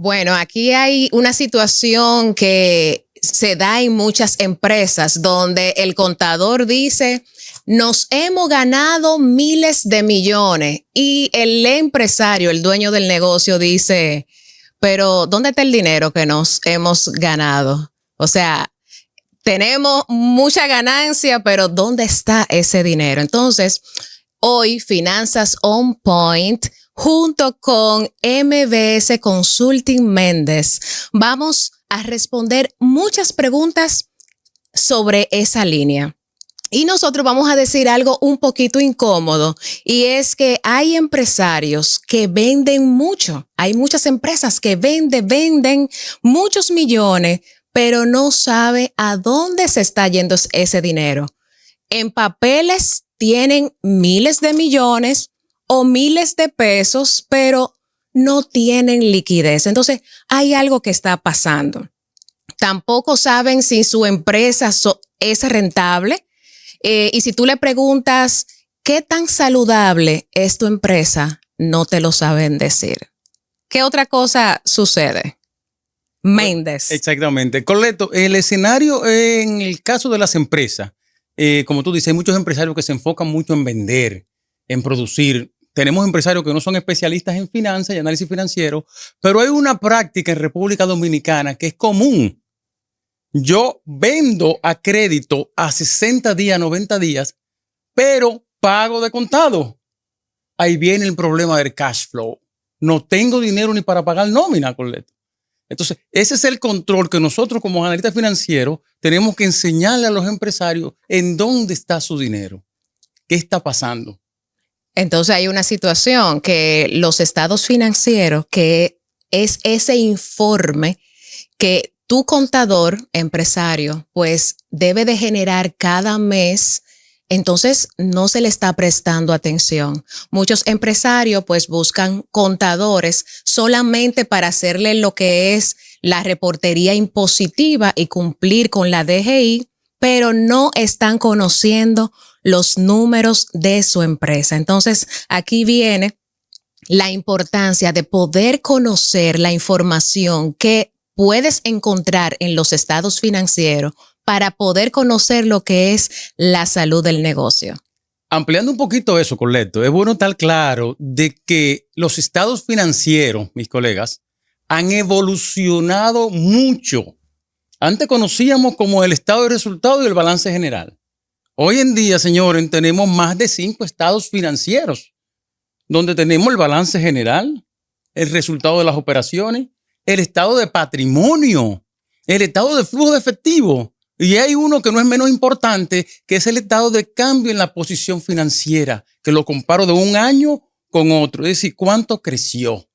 Bueno, aquí hay una situación que se da en muchas empresas donde el contador dice, nos hemos ganado miles de millones y el empresario, el dueño del negocio dice, pero ¿dónde está el dinero que nos hemos ganado? O sea, tenemos mucha ganancia, pero ¿dónde está ese dinero? Entonces, hoy Finanzas On Point junto con MBS Consulting Méndez vamos a responder muchas preguntas sobre esa línea. Y nosotros vamos a decir algo un poquito incómodo y es que hay empresarios que venden mucho. Hay muchas empresas que venden muchos millones, pero no sabe a dónde se está yendo ese dinero. En papeles tienen miles de millones o miles de pesos, pero no tienen liquidez. Entonces, hay algo que está pasando. Tampoco saben si su empresa es rentable. Y si tú le preguntas, ¿qué tan saludable es tu empresa? No te lo saben decir. ¿Qué otra cosa sucede? Méndez. Exactamente. Correcto. El escenario en el caso de las empresas, como tú dices, hay muchos empresarios que se enfocan mucho en vender, en producir. Tenemos empresarios que no son especialistas en finanzas y análisis financiero, pero hay una práctica en República Dominicana que es común. Yo vendo a crédito a 60 días, 90 días, pero pago de contado. Ahí viene el problema del cash flow. No tengo dinero ni para pagar nómina, Corleto. Entonces, ese es el control que nosotros como analistas financieros tenemos que enseñarle a los empresarios en dónde está su dinero. ¿Qué está pasando? Entonces hay una situación que los estados financieros, que es ese informe que tu contador, empresario, pues debe de generar cada mes, entonces no se le está prestando atención. Muchos empresarios pues buscan contadores solamente para hacerle lo que es la reportería impositiva y cumplir con la DGI, pero no están conociendo los números de su empresa. Entonces, aquí viene la importancia de poder conocer la información que puedes encontrar en los estados financieros para poder conocer lo que es la salud del negocio. Ampliando un poquito eso, Corleto, es bueno estar claro de que los estados financieros, mis colegas, han evolucionado mucho. Antes conocíamos como el estado de resultados y el balance general. Hoy en día, señores, tenemos más de 5 estados financieros, donde tenemos el balance general, el resultado de las operaciones, el estado de patrimonio, el estado de flujo de efectivo. Y hay uno que no es menos importante, que es el estado de cambio en la posición financiera, que lo comparo de un año con otro, es decir, cuánto creció.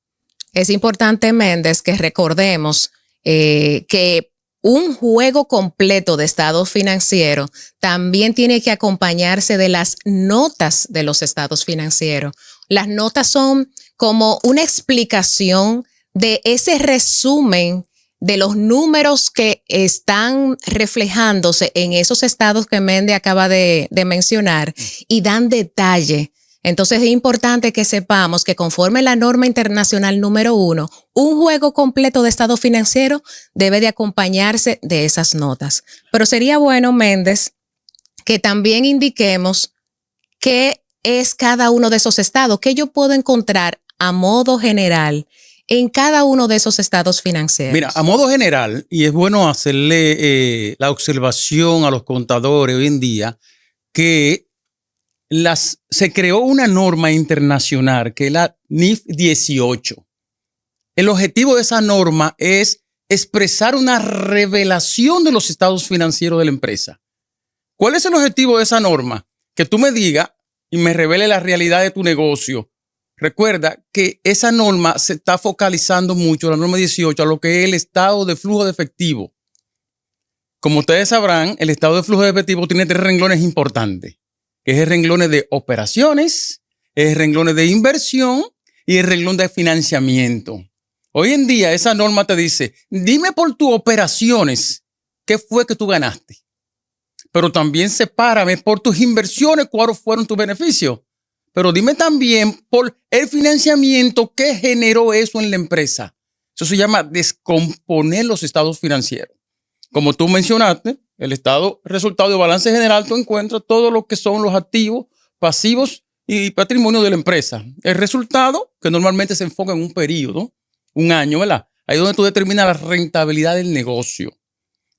Es importante, Méndez, que recordemos que un juego completo de estados financieros también tiene que acompañarse de las notas de los estados financieros. Las notas son como una explicación de ese resumen de los números que están reflejándose en esos estados que Méndez acaba de mencionar y dan detalle. Entonces es importante que sepamos que conforme la norma internacional número 1, un juego completo de estado financiero debe de acompañarse de esas notas. Pero sería bueno, Méndez, que también indiquemos qué es cada uno de esos estados, que yo puedo encontrar a modo general en cada uno de esos estados financieros. Mira, a modo general, y es bueno hacerle la observación a los contadores hoy en día, que se creó una norma internacional que es la NIF 18. El objetivo de esa norma es expresar una revelación de los estados financieros de la empresa. ¿Cuál es el objetivo de esa norma? Que tú me digas y me revele la realidad de tu negocio. Recuerda que esa norma se está focalizando mucho, la norma 18, a lo que es el estado de flujo de efectivo. Como ustedes sabrán, el estado de flujo de efectivo tiene 3 renglones importantes, que es el renglón de operaciones, el renglón de inversión y el renglón de financiamiento. Hoy en día esa norma te dice, dime por tus operaciones, ¿qué fue que tú ganaste? Pero también sepárame por tus inversiones, ¿cuáles fueron tus beneficios? Pero dime también por el financiamiento, ¿qué generó eso en la empresa? Eso se llama descomponer los estados financieros. Como tú mencionaste, el estado resultado de balance general, tú encuentras todo lo que son los activos, pasivos y patrimonio de la empresa. El resultado, que normalmente se enfoca en un periodo, un año, ¿verdad? Ahí es donde tú determinas la rentabilidad del negocio.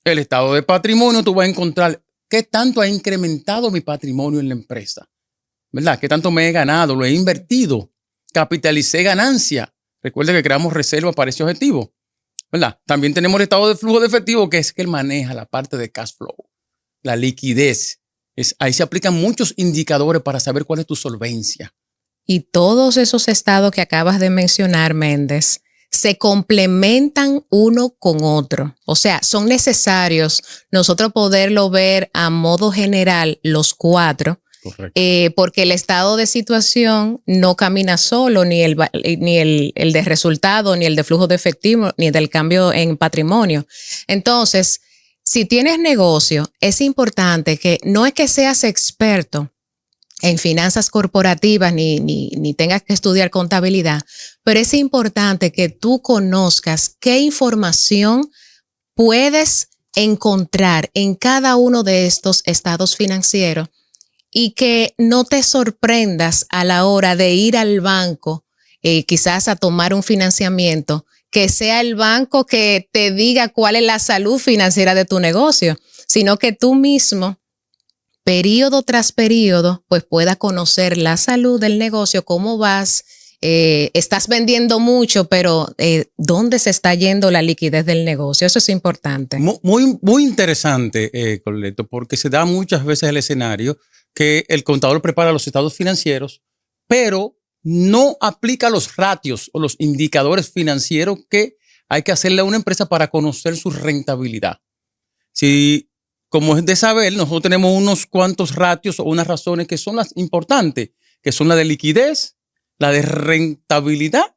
El estado de patrimonio, tú vas a encontrar qué tanto ha incrementado mi patrimonio en la empresa, ¿verdad? Qué tanto me he ganado, lo he invertido, capitalicé ganancia. Recuerda que creamos reserva para ese objetivo, ¿verdad? También tenemos el estado de flujo de efectivo, que es que él maneja la parte de cash flow, la liquidez. Ahí se aplican muchos indicadores para saber cuál es tu solvencia. Y todos esos estados que acabas de mencionar, Méndez, se complementan uno con otro. O sea, son necesarios nosotros poderlo ver a modo general los cuatro. Correcto. Porque el estado de situación no camina solo, ni el de resultado, ni el de flujo de efectivo, ni del cambio en patrimonio. Entonces, si tienes negocio, es importante que no es que seas experto en finanzas corporativas ni tengas que estudiar contabilidad, pero es importante que tú conozcas qué información puedes encontrar en cada uno de estos estados financieros y que no te sorprendas a la hora de ir al banco, quizás a tomar un financiamiento, que sea el banco que te diga cuál es la salud financiera de tu negocio, sino que tú mismo, periodo tras periodo, pues puedas conocer la salud del negocio, cómo vas, estás vendiendo mucho, pero ¿dónde se está yendo la liquidez del negocio? Eso es importante. Muy interesante, Coleto, porque se da muchas veces el escenario que el contador prepara los estados financieros, pero no aplica los ratios o los indicadores financieros que hay que hacerle a una empresa para conocer su rentabilidad. Si, como es de saber, nosotros tenemos unos cuantos ratios o unas razones que son las importantes, que son la de liquidez, la de rentabilidad,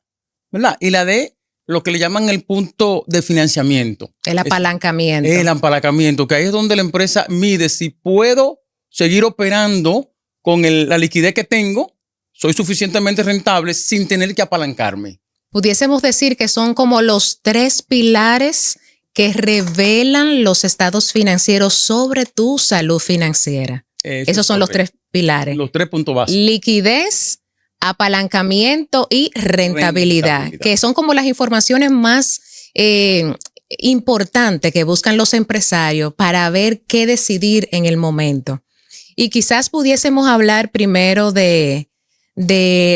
¿verdad? Y la de lo que le llaman el punto de financiamiento. El apalancamiento. El apalancamiento, que ahí es donde la empresa mide si puedo seguir operando con la liquidez que tengo, soy suficientemente rentable sin tener que apalancarme. Pudiésemos decir que son como los tres pilares que revelan los estados financieros sobre tu salud financiera. Esos son los tres pilares. Los 3 puntos básicos. Liquidez, apalancamiento y rentabilidad, que son como las informaciones más importantes que buscan los empresarios para ver qué decidir en el momento. Y quizás pudiésemos hablar primero de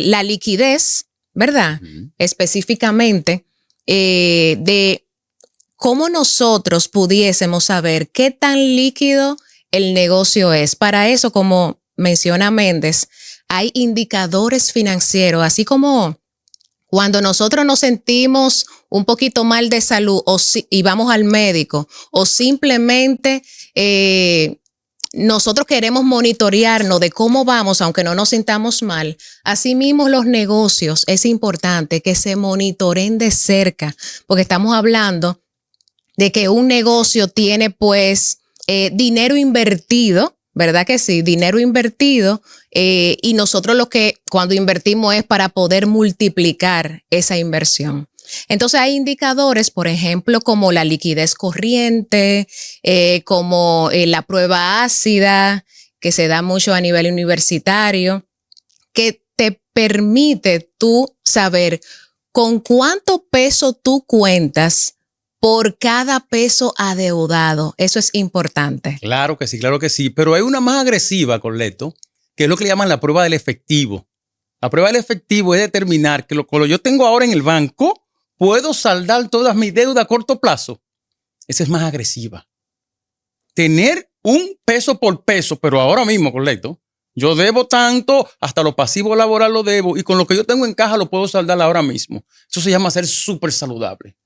la liquidez, ¿verdad? Específicamente, de cómo nosotros pudiésemos saber qué tan líquido el negocio es. Para eso, como menciona Méndez, hay indicadores financieros, así como cuando nosotros nos sentimos un poquito mal de salud y vamos al médico, o simplemente nosotros queremos monitorearnos de cómo vamos, aunque no nos sintamos mal. Asimismo, los negocios, es importante que se monitoreen de cerca, porque estamos hablando de que un negocio tiene pues dinero invertido, ¿verdad que sí? Dinero invertido, y nosotros lo que cuando invertimos es para poder multiplicar esa inversión. Entonces hay indicadores, por ejemplo, como la liquidez corriente, como la prueba ácida, que se da mucho a nivel universitario, que te permite tú saber con cuánto peso tú cuentas por cada peso adeudado. Eso es importante. Claro que sí. Pero hay una más agresiva, Coleto, que es lo que le llaman la prueba del efectivo. La prueba del efectivo es determinar que lo que yo tengo ahora en el banco, ¿puedo saldar todas mis deudas a corto plazo? Esa es más agresiva. Tener un peso por peso, pero ahora mismo, Coleto, yo debo tanto, hasta lo pasivo laboral lo debo, y con lo que yo tengo en caja lo puedo saldar ahora mismo. Eso se llama ser súper saludable.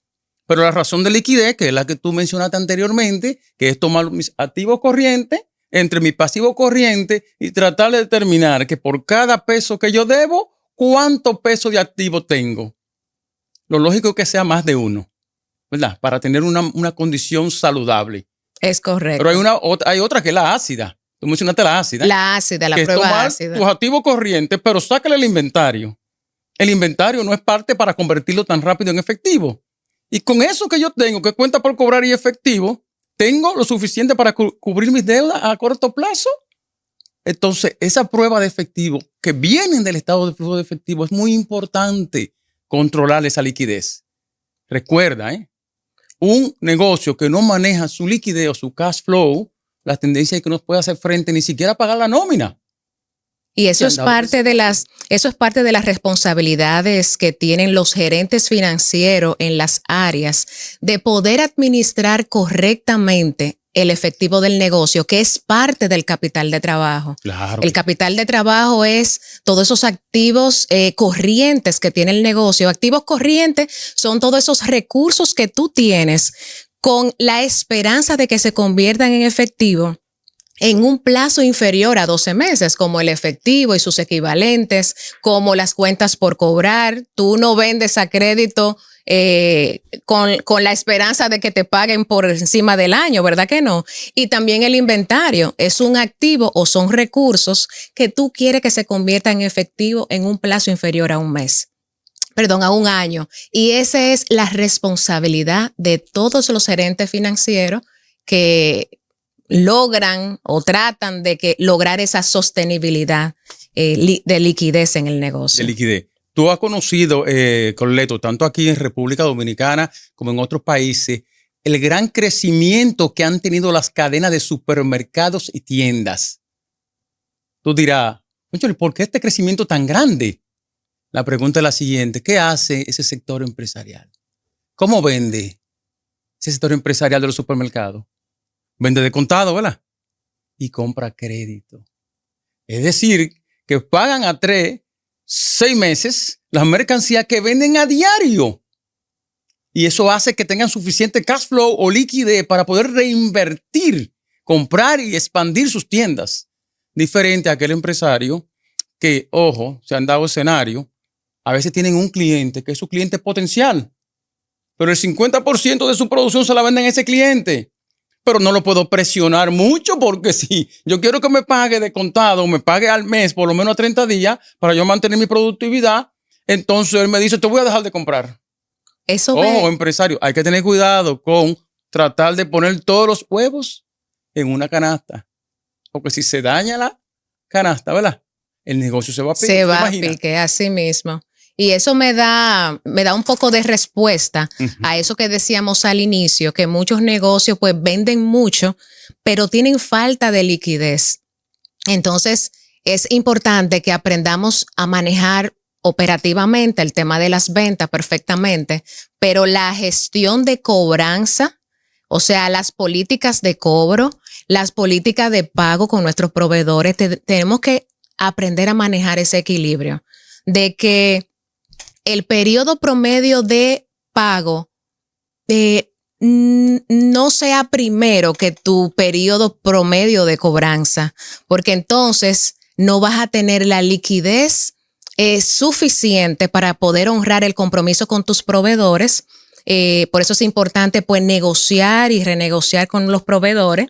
Pero la razón de liquidez, que es la que tú mencionaste anteriormente, que es tomar mis activos corrientes entre mi pasivo corriente y tratar de determinar que por cada peso que yo debo, ¿cuánto peso de activo tengo? Lo lógico es que sea más de uno, ¿verdad? Para tener una condición saludable. Es correcto. Pero hay otra que es la ácida. Tú mencionaste la ácida. La ácida, la prueba ácida. Tus activos corrientes, pero sácale el inventario. El inventario no es parte para convertirlo tan rápido en efectivo. Y con eso que yo tengo, que cuenta por cobrar y efectivo, tengo lo suficiente para cubrir mis deudas a corto plazo. Entonces, esa prueba de efectivo que vienen del estado de flujo de efectivo es muy importante controlar esa liquidez. Recuerda, un negocio que no maneja su liquidez o su cash flow, la tendencia es que no puede hacer frente ni siquiera a pagar la nómina. Y eso es parte de las responsabilidades que tienen los gerentes financieros en las áreas de poder administrar correctamente el efectivo del negocio, que es parte del capital de trabajo. Claro. El capital de trabajo es todos esos activos corrientes que tiene el negocio. Activos corrientes son todos esos recursos que tú tienes con la esperanza de que se conviertan en efectivo en un plazo inferior a 12 meses, como el efectivo y sus equivalentes, como las cuentas por cobrar. Tú no vendes a crédito con la esperanza de que te paguen por encima del año, ¿verdad que no? Y también el inventario es un activo o son recursos que tú quieres que se conviertan en efectivo en un plazo inferior a un año. Y esa es la responsabilidad de todos los gerentes financieros que logran o tratan de lograr esa sostenibilidad de liquidez en el negocio. De liquidez. Tú has conocido, Colleto, tanto aquí en República Dominicana como en otros países, el gran crecimiento que han tenido las cadenas de supermercados y tiendas. Tú dirás, ¿por qué este crecimiento tan grande? La pregunta es la siguiente: ¿qué hace ese sector empresarial? ¿Cómo vende ese sector empresarial de los supermercados? Vende de contado, ¿verdad? Y compra crédito. Es decir, que pagan a 3, 6 meses las mercancías que venden a diario. Y eso hace que tengan suficiente cash flow o liquidez para poder reinvertir, comprar y expandir sus tiendas. Diferente a aquel empresario que, ojo, se han dado escenario, a veces tienen un cliente que es su cliente potencial, pero el 50% de su producción se la venden a ese cliente. Pero no lo puedo presionar mucho, porque si yo quiero que me pague de contado, me pague al mes por lo menos a 30 días para yo mantener mi productividad, entonces él me dice, te voy a dejar de comprar. Ojo, empresario, hay que tener cuidado con tratar de poner todos los huevos en una canasta, porque si se daña la canasta, ¿verdad? El negocio se va a pique. Se va a pique, así mismo. Y eso me da un poco de respuesta a eso que decíamos al inicio, que muchos negocios pues venden mucho, pero tienen falta de liquidez. Entonces, es importante que aprendamos a manejar operativamente el tema de las ventas perfectamente, pero la gestión de cobranza, o sea, las políticas de cobro, las políticas de pago con nuestros proveedores, tenemos que aprender a manejar ese equilibrio de que el periodo promedio de pago no sea primero que tu periodo promedio de cobranza, porque entonces no vas a tener la liquidez suficiente para poder honrar el compromiso con tus proveedores. Por eso es importante pues negociar y renegociar con los proveedores,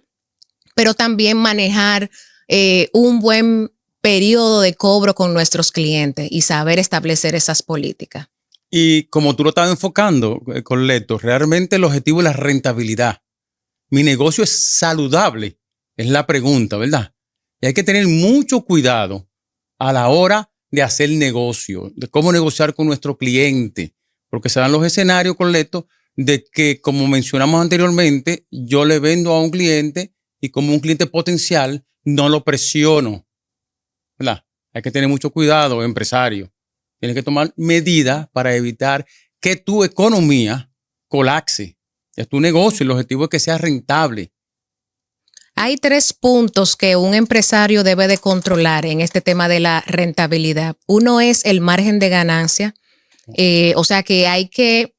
pero también manejar un buen periodo de cobro con nuestros clientes y saber establecer esas políticas. Y como tú lo estás enfocando, Colleto, realmente el objetivo es la rentabilidad. Mi negocio es saludable, es la pregunta, ¿verdad? Y hay que tener mucho cuidado a la hora de hacer negocio, de cómo negociar con nuestro cliente, porque se dan los escenarios, Colleto, de que, como mencionamos anteriormente, yo le vendo a un cliente y como un cliente potencial no lo presiono, ¿verdad? Hay que tener mucho cuidado, empresario. Tienes que tomar medidas para evitar que tu economía colapse. Es tu negocio y el objetivo es que sea rentable. Hay 3 puntos que un empresario debe de controlar en este tema de la rentabilidad. Uno es el margen de ganancia. O sea que hay que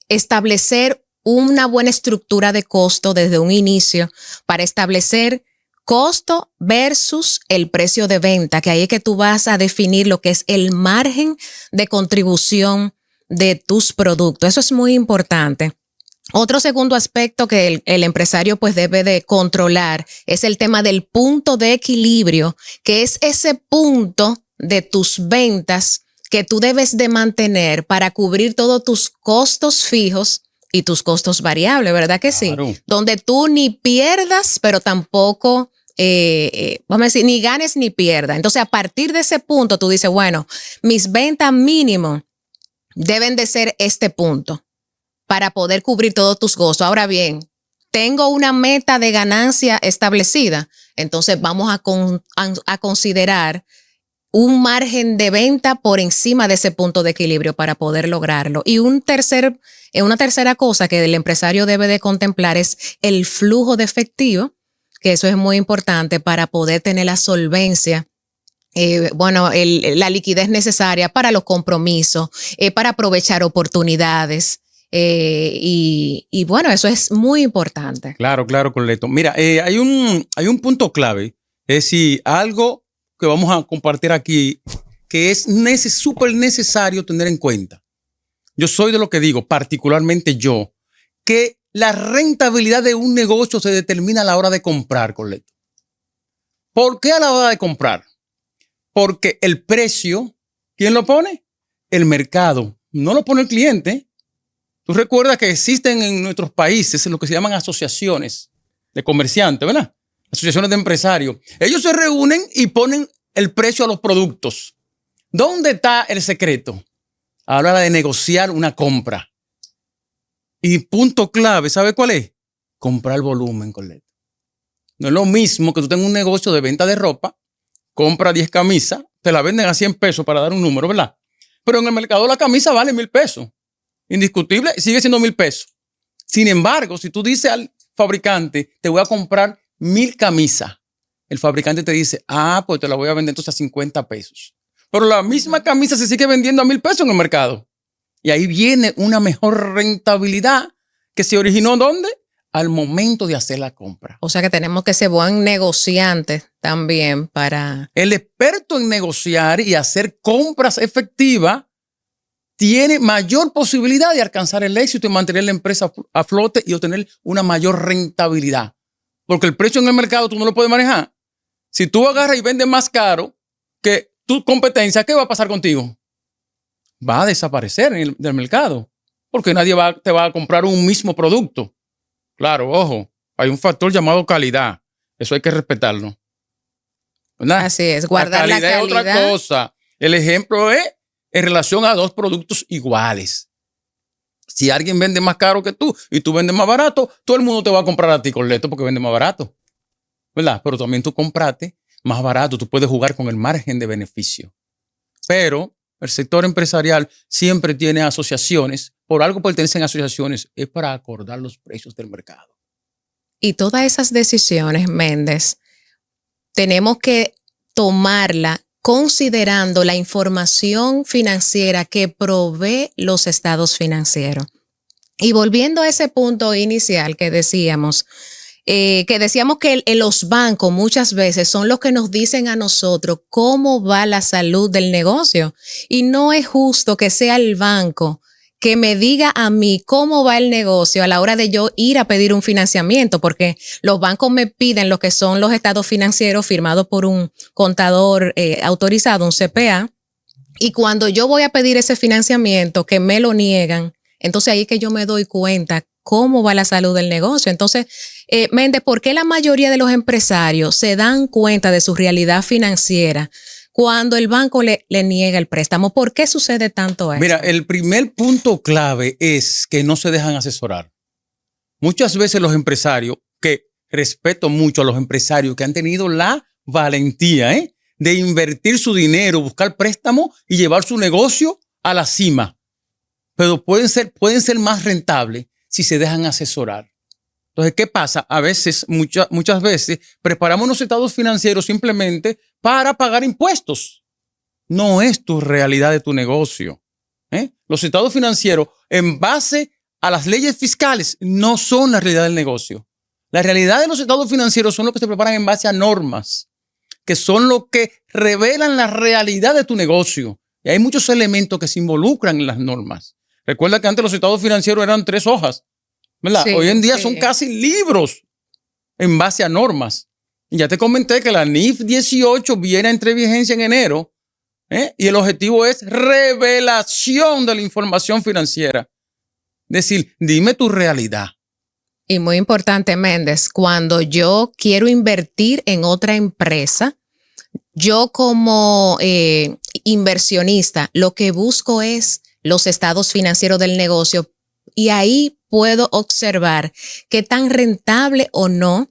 establecer una buena estructura de costo desde un inicio para establecer costo versus el precio de venta, que ahí es que tú vas a definir lo que es el margen de contribución de tus productos. Eso es muy importante. Otro segundo aspecto que el empresario pues debe de controlar es el tema del punto de equilibrio, que es ese punto de tus ventas que tú debes de mantener para cubrir todos tus costos fijos y tus costos variables, ¿verdad que sí? Claro. Donde tú ni pierdas, pero tampoco, vamos a decir, ni ganes ni pierdas. Entonces, a partir de ese punto, tú dices, bueno, mis ventas mínimo deben de ser este punto para poder cubrir todos tus gastos. Ahora bien, tengo una meta de ganancia establecida, entonces vamos a considerar un margen de venta por encima de ese punto de equilibrio para poder lograrlo. Y una tercera cosa que el empresario debe de contemplar es el flujo de efectivo, que eso es muy importante para poder tener la solvencia, la liquidez necesaria para los compromisos, para aprovechar oportunidades. Y bueno, eso es muy importante. Claro, Coleto. Mira, hay un punto clave, es decir, algo que vamos a compartir aquí que es súper necesario tener en cuenta. Yo soy de lo que digo, particularmente yo, que la rentabilidad de un negocio se determina a la hora de comprar, Coleto. ¿Por qué a la hora de comprar? Porque el precio, ¿quién lo pone? El mercado, no lo pone el cliente. Tú recuerdas que existen en nuestros países lo que se llaman asociaciones de comerciantes, ¿verdad? Asociaciones de empresarios. Ellos se reúnen y ponen el precio a los productos. ¿Dónde está el secreto? A la hora de negociar una compra. Y punto clave, ¿sabe cuál es? Comprar volumen, Coleto. No es lo mismo que tú tengas un negocio de venta de ropa, compra 10 camisas, te la venden a 100 pesos para dar un número, ¿verdad? Pero en el mercado la camisa vale 1,000 pesos. Indiscutible, sigue siendo 1,000 pesos. Sin embargo, si tú dices al fabricante, te voy a comprar 1,000 camisas, el fabricante te dice, pues te la voy a vender entonces a 50 pesos. Pero la misma camisa se sigue vendiendo a 1,000 pesos en el mercado. Y ahí viene una mejor rentabilidad que se originó ¿dónde? Al momento de hacer la compra. O sea que tenemos que ser buen negociantes también para... El experto en negociar y hacer compras efectivas tiene mayor posibilidad de alcanzar el éxito y mantener la empresa a flote y obtener una mayor rentabilidad. Porque el precio en el mercado tú no lo puedes manejar. Si tú agarras y vendes más caro que tu competencia, ¿qué va a pasar contigo? Va a desaparecer del mercado. Porque nadie te va a comprar un mismo producto. Claro, ojo, hay un factor llamado calidad. Eso hay que respetarlo, ¿verdad? Así es, guardar la calidad. Es otra cosa. El ejemplo es en relación a dos productos iguales. Si alguien vende más caro que tú y tú vendes más barato, todo el mundo te va a comprar a ti, Coleto, porque vende más barato, ¿verdad? Pero también tú compraste más barato, tú puedes jugar con el margen de beneficio. Pero el sector empresarial siempre tiene asociaciones, por algo pertenecen a asociaciones, es para acordar los precios del mercado. Y todas esas decisiones, Méndez, tenemos que tomarla considerando la información financiera que provee los estados financieros. Y volviendo a ese punto inicial que decíamos que los bancos muchas veces son los que nos dicen a nosotros cómo va la salud del negocio. Y no es justo que sea el banco que me diga a mí cómo va el negocio a la hora de yo ir a pedir un financiamiento, porque los bancos me piden lo que son los estados financieros firmados por un contador autorizado, un CPA, y cuando yo voy a pedir ese financiamiento que me lo niegan, entonces ahí es que yo me doy cuenta cómo va la salud del negocio. Entonces, Méndez, ¿por qué la mayoría de los empresarios se dan cuenta de su realidad financiera cuando el banco le niega el préstamo? ¿Por qué sucede tanto eso? Mira, el primer punto clave es que no se dejan asesorar. Muchas veces los empresarios, que respeto mucho a los empresarios que han tenido la valentía de invertir su dinero, buscar préstamo y llevar su negocio a la cima. Pero pueden ser más rentables si se dejan asesorar. Entonces, ¿qué pasa? A veces, muchas veces, preparamos los estados financieros simplemente para pagar impuestos. No es tu realidad de tu negocio. Los estados financieros, en base a las leyes fiscales, no son la realidad del negocio. La realidad de los estados financieros son los que se preparan en base a normas, que son los que revelan la realidad de tu negocio. Y hay muchos elementos que se involucran en las normas. Recuerda que antes los estados financieros eran 3 hojas, ¿verdad? Sí, hoy en día son casi libros en base a normas. Y ya te comenté que la NIF 18 viene a entrar en vigencia en enero. Y el objetivo es revelación de la información financiera. Es decir, dime tu realidad. Y muy importante, Méndez, cuando yo quiero invertir en otra empresa, yo como inversionista, lo que busco es los estados financieros del negocio y ahí puedo observar qué tan rentable o no,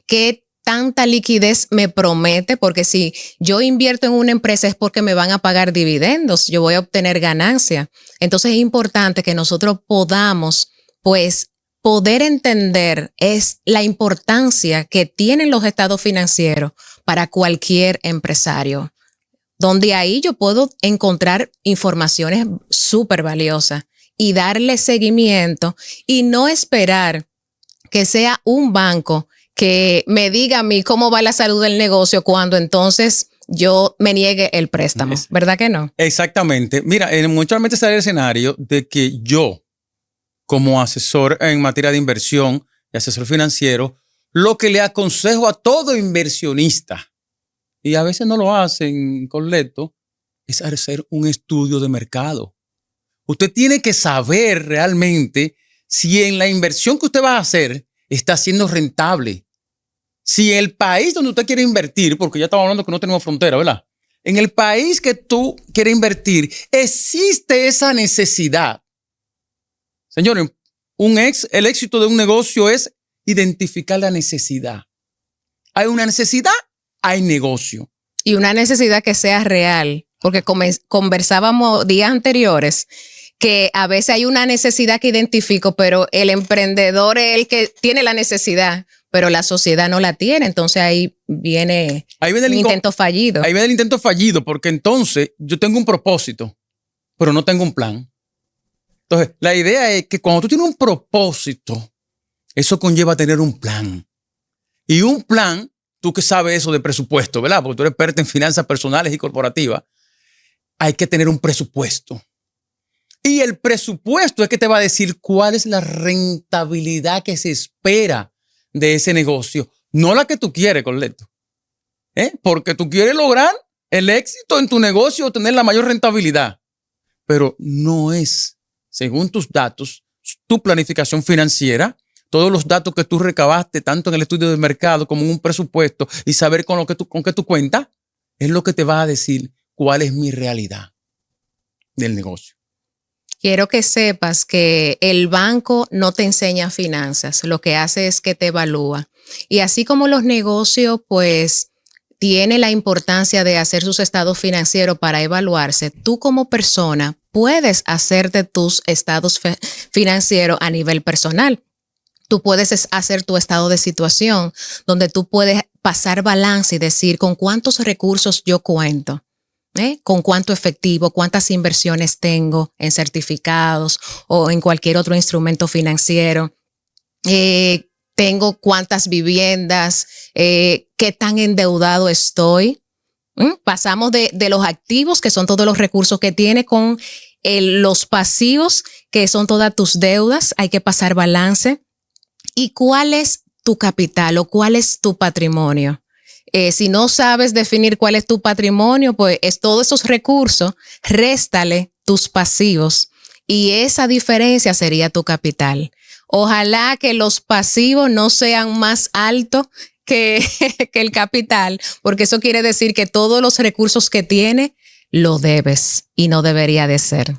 qué tanta liquidez me promete, porque si yo invierto en una empresa es porque me van a pagar dividendos, yo voy a obtener ganancia. Entonces es importante que nosotros podamos, pues, poder entender es la importancia que tienen los estados financieros para cualquier empresario, donde ahí yo puedo encontrar informaciones súper valiosas y darle seguimiento y no esperar que sea un banco que me diga a mí cómo va la salud del negocio cuando entonces yo me niegue el préstamo, ¿verdad que no? Exactamente. Mira, muchamente está el escenario de que yo, como asesor en materia de inversión y asesor financiero, lo que le aconsejo a todo inversionista, y a veces no lo hacen, Corleto, es hacer un estudio de mercado. Usted tiene que saber realmente si en la inversión que usted va a hacer está siendo rentable. Si el país donde usted quiere invertir, porque ya estamos hablando que no tenemos frontera, ¿verdad? En el país que tú quieres invertir, existe esa necesidad. Señores, el éxito de un negocio es identificar la necesidad. Hay una necesidad, hay negocio. Y una necesidad que sea real, porque conversábamos días anteriores que a veces hay una necesidad que identifico, pero el emprendedor es el que tiene la necesidad, pero la sociedad no la tiene. Entonces ahí viene el intento fallido. Ahí viene el intento fallido, porque entonces yo tengo un propósito, pero no tengo un plan. Entonces, la idea es que cuando tú tienes un propósito, eso conlleva tener un plan. Y un plan, tú que sabes eso de presupuesto, ¿verdad? Porque tú eres experto en finanzas personales y corporativas, hay que tener un presupuesto. Y el presupuesto es que te va a decir cuál es la rentabilidad que se espera de ese negocio. No la que tú quieres, Corleto. Porque tú quieres lograr el éxito en tu negocio o tener la mayor rentabilidad. Pero no es, según tus datos, tu planificación financiera, todos los datos que tú recabaste, tanto en el estudio del mercado como en un presupuesto, y saber con qué tú cuentas, es lo que te va a decir cuál es mi realidad del negocio. Quiero que sepas que el banco no te enseña finanzas, lo que hace es que te evalúa. Y así como los negocios, pues, tiene la importancia de hacer sus estados financieros para evaluarse, tú como persona puedes hacerte tus estados financieros a nivel personal. Tú puedes hacer tu estado de situación, donde tú puedes pasar balance y decir con cuántos recursos yo cuento. Con cuánto efectivo, cuántas inversiones tengo en certificados o en cualquier otro instrumento financiero. Tengo cuántas viviendas, qué tan endeudado estoy. Pasamos de los activos, que son todos los recursos que tiene, con los pasivos, que son todas tus deudas. Hay que pasar balance. ¿Y cuál es tu capital o cuál es tu patrimonio? Si no sabes definir cuál es tu patrimonio, pues es todos esos recursos, réstale tus pasivos y esa diferencia sería tu capital. Ojalá que los pasivos no sean más altos que el capital, porque eso quiere decir que todos los recursos que tiene lo debes y no debería de ser.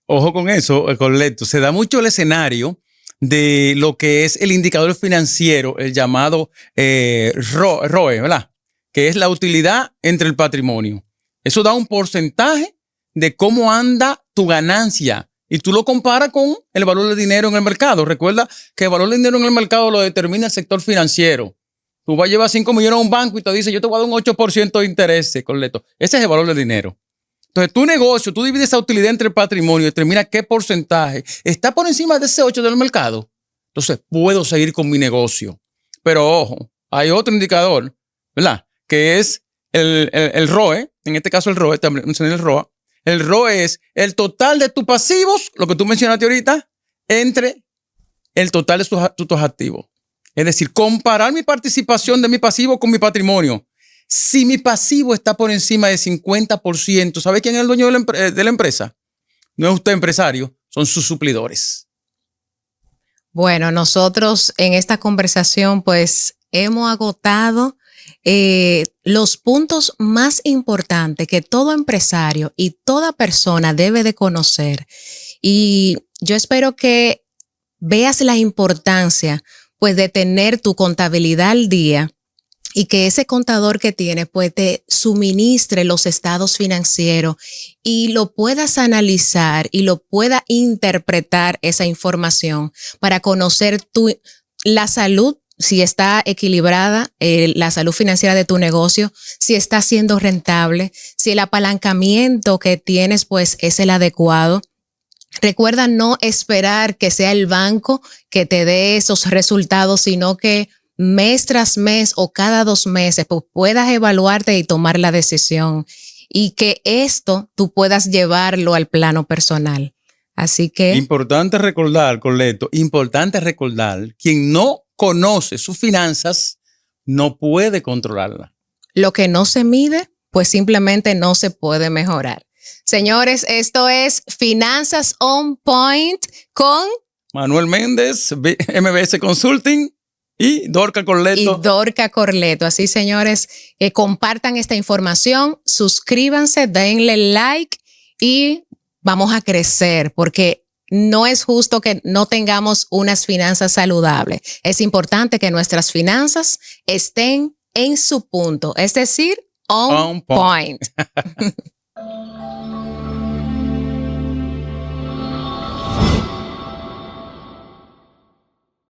Ojo con eso, Corleto. Se da mucho el escenario de lo que es el indicador financiero, el llamado ROE, ¿verdad? Que es la utilidad entre el patrimonio. Eso da un porcentaje de cómo anda tu ganancia y tú lo comparas con el valor del dinero en el mercado. Recuerda que el valor del dinero en el mercado lo determina el sector financiero. Tú vas a llevar 5 millones a un banco y te dice, yo te voy a dar un 8% de interés, Corleto. Ese es el valor del dinero. Entonces, tu negocio, tú divides esa utilidad entre el patrimonio y determina qué porcentaje está por encima de ese 8 del mercado. Entonces, puedo seguir con mi negocio. Pero ojo, hay otro indicador, ¿verdad? Que es el ROE. En este caso, el ROE, también mencioné el ROA. El ROE es el total de tus pasivos, lo que tú mencionaste ahorita, entre el total de tus activos. Es decir, comparar mi participación de mi pasivo con mi patrimonio. Si mi pasivo está por encima de 50%, ¿sabe quién es el dueño de la empresa? No es usted empresario, son sus suplidores. Bueno, nosotros en esta conversación pues hemos agotado los puntos más importantes que todo empresario y toda persona debe de conocer. Y yo espero que veas la importancia pues de tener tu contabilidad al día y que ese contador que tienes pues te suministre los estados financieros y lo puedas analizar y lo pueda interpretar esa información para conocer la salud, si está equilibrada, la salud financiera de tu negocio, si está siendo rentable, si el apalancamiento que tienes pues es el adecuado. Recuerda no esperar que sea el banco que te dé esos resultados, sino que mes tras mes o cada 2 meses pues puedas evaluarte y tomar la decisión y que esto tú puedas llevarlo al plano personal. Así que… Importante recordar, Corleto, quien no conoce sus finanzas no puede controlarla. Lo que no se mide, pues simplemente no se puede mejorar. Señores, esto es Finanzas on Point con Manuel Méndez, MBS Consulting y Dorca Corleto. Así, señores, compartan esta información, suscríbanse, denle like y vamos a crecer porque no es justo que no tengamos unas finanzas saludables. Es importante que nuestras finanzas estén en su punto, es decir, on point.